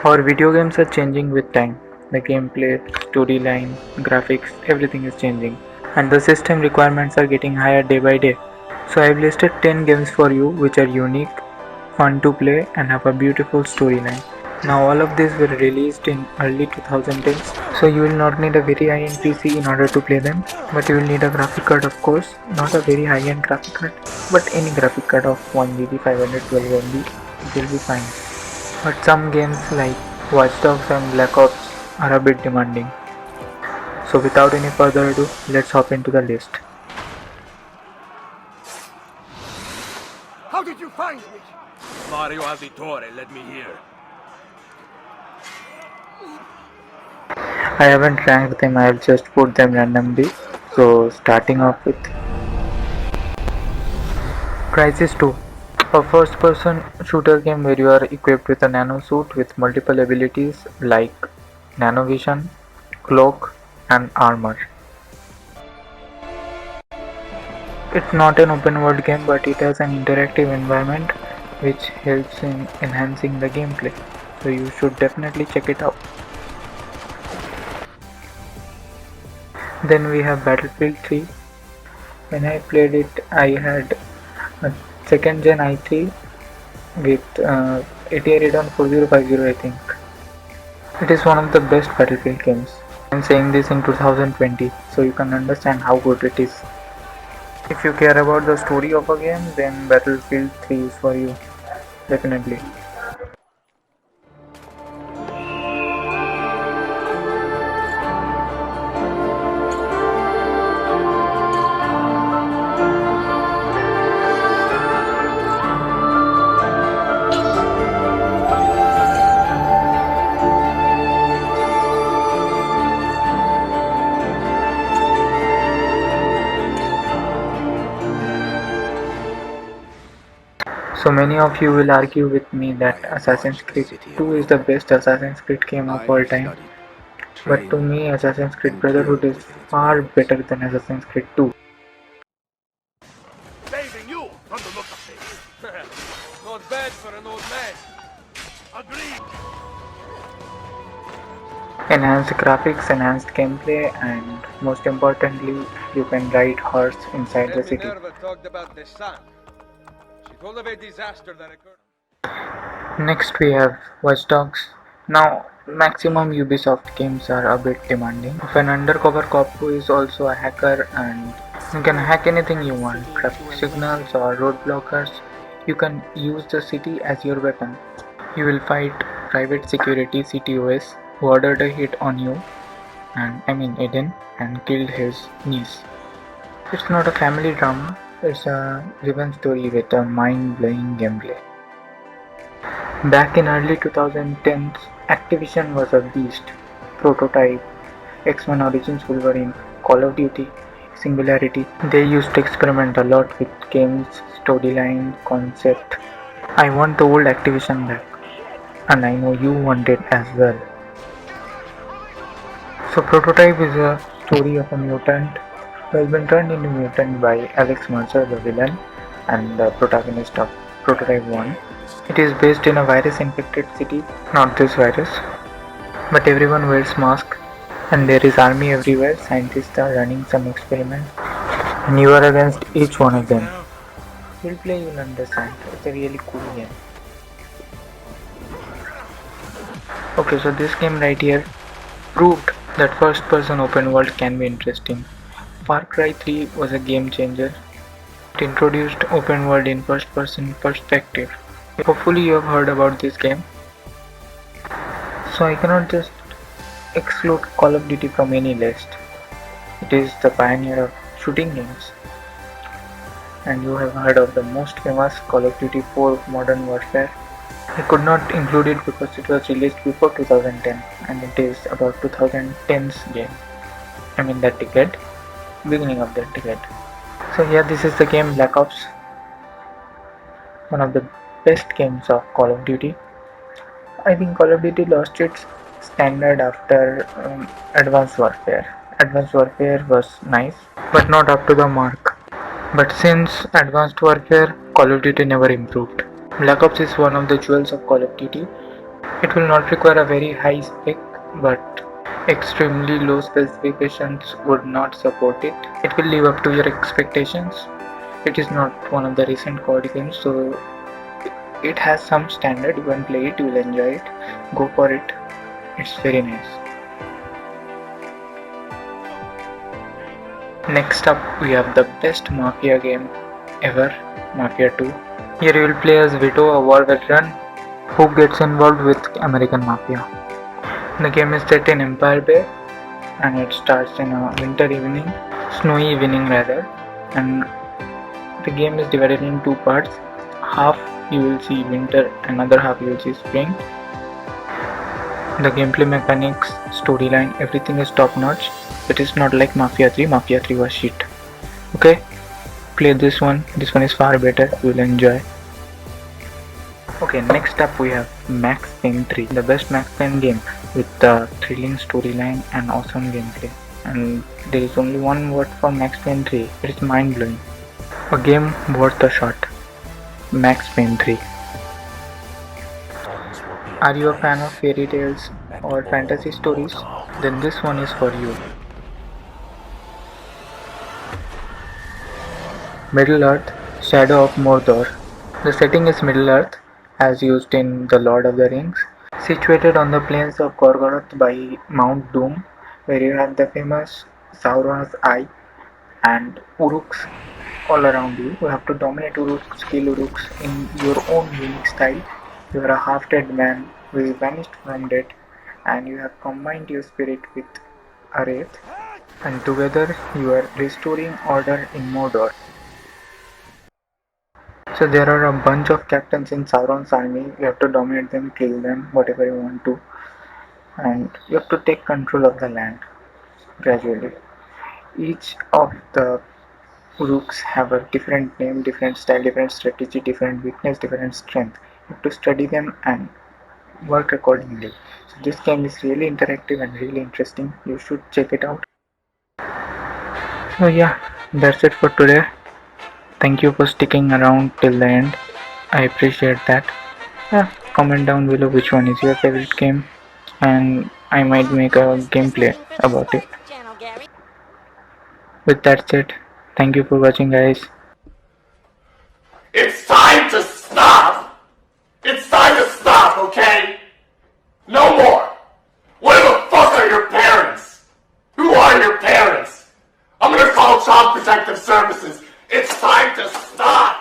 Our video games are changing with time. The gameplay, storyline, graphics, everything is changing. And the system requirements are getting higher day by day. So I've listed 10 games for you which are unique, fun to play, and have a beautiful storyline. Now all of these were released in early 2010s, so you will not need a very high-end PC in order to play them, but you will need a graphic card, of course, not a very high-end graphic card, but any graphic card of 1 GB, 512 MB will be fine. But some games like Watch Dogs and Black Ops are a bit demanding. So without any further ado, let's hop into the list. How did you find me? Mario Auditore led me here. I haven't ranked them, I have just put them randomly. So starting off with Crysis 2, a first person shooter game where you are equipped with a nano suit with multiple abilities like nanovision, cloak, and armor. It's not an open world game, but it has an interactive environment which helps in enhancing the gameplay. So you should definitely check it out. Then we have Battlefield 3. When I played it, I had a second gen i3 with ATI Radeon 4050, I think. It is one of the best Battlefield games. I'm saying this in 2020, so you can understand how good it is. If you care about the story of a game, then Battlefield 3 is for you, definitely. So many of you will argue with me that Assassin's Creed 2 is the best Assassin's Creed game of all time, but to me Assassin's Creed Brotherhood is far better than Assassin's Creed 2. Saving you from the look of things. Not bad for an old man. Agreed. Enhanced graphics, enhanced gameplay, and most importantly, you can ride horse inside the city. Minerva talked about the sun. She told of a disaster that occurred. Next we have Watch Dogs. Now, maximum Ubisoft games are a bit demanding. If an undercover cop who is also a hacker and you can hack anything you want, traffic signals or road blockers, you can use the city as your weapon. You will fight private security CTOS who ordered a hit on you, and I mean Eden, and killed his niece. It's not a family drama, it's a revenge story with a mind-blowing gameplay. Back in early 2010s, Activision was a beast. Prototype, X-Men Origins Wolverine, Call of Duty, Singularity. They used to experiment a lot with games, storyline, concept. I want the old Activision back, and I know you want it as well. So Prototype is a story of a mutant who has been turned into mutant by Alex Mercer, the villain, and the protagonist of Prototype 1. It is based in a virus-infected city, not this virus, but everyone wears masks and there is army everywhere. Scientists are running some experiment and you are against each one of them. You'll play, you'll understand. It's a really cool game. Okay, so this game right here proved that first-person open world can be interesting. Far Cry 3 was a game changer. It introduced open world in first-person perspective. Hopefully you have heard about this game. So I cannot just exclude Call of Duty from any list. It is the pioneer of shooting games. And you have heard of the most famous Call of Duty 4 Modern Warfare. I could not include it because it was released before 2010 and it is about 2010's game. I mean that decade, beginning of that decade. So here this is the game Black Ops, one of the best games of Call of Duty. I think Call of Duty lost its standard after Advanced Warfare. Advanced Warfare was nice, but not up to the mark. But since Advanced Warfare, Call of Duty never improved. Black Ops is one of the jewels of Call of Duty. It will not require a very high spec, but extremely low specifications would not support it. It will live up to your expectations. It is not one of the recent COD games, so it has some standard. You can play it, you will enjoy it. Go for it. It's very nice. Next up, we have the best Mafia game ever, Mafia 2. Here you will play as Vito, a war veteran who gets involved with American Mafia. The game is set in Empire Bay and it starts in a winter evening, snowy evening rather, and the game is divided in two parts. Half you will see winter, another half you will see spring. The gameplay mechanics, storyline, everything is top notch. It is not like Mafia 3. Mafia 3 was shit. Okay, play this one. This one is far better. You will enjoy. Okay, next up we have Max Payne 3, the best Max Payne game with a thrilling storyline and awesome gameplay. And there is only one word for Max Payne 3. It is mind blowing. A game worth a shot. Max Payne 3. Are you a fan of fairy tales or fantasy stories? Then this one is for you. Middle Earth, Shadow of Mordor. The setting is Middle Earth, as used in The Lord of the Rings, situated on the plains of Gorgoroth by Mount Doom, where you have the famous Sauron's Eye and Uruks all around you. You have to dominate Uruks, kill Uruks in your own unique style. You are a half-dead man who is vanished from death, and you have combined your spirit with a wraith, and together you are restoring order in Mordor. So there are a bunch of captains in Sauron's army. You have to dominate them, kill them, whatever you want to, and you have to take control of the land gradually. Each of the Uruks have a different name, different style, different strategy, different weakness, different strength. You have to study them and work accordingly. So this game is really interactive and really interesting. You should check it out. So yeah, that's it for today. Thank you for sticking around till the end. I appreciate that. Yeah, comment down below which one is your favorite game and I might make a gameplay about it. With that said, thank you for watching guys. It's time to stop! It's time to stop, okay? No more! Where the fuck are your parents? Who are your parents? I'm gonna call Child Protective Services. It's time to stop!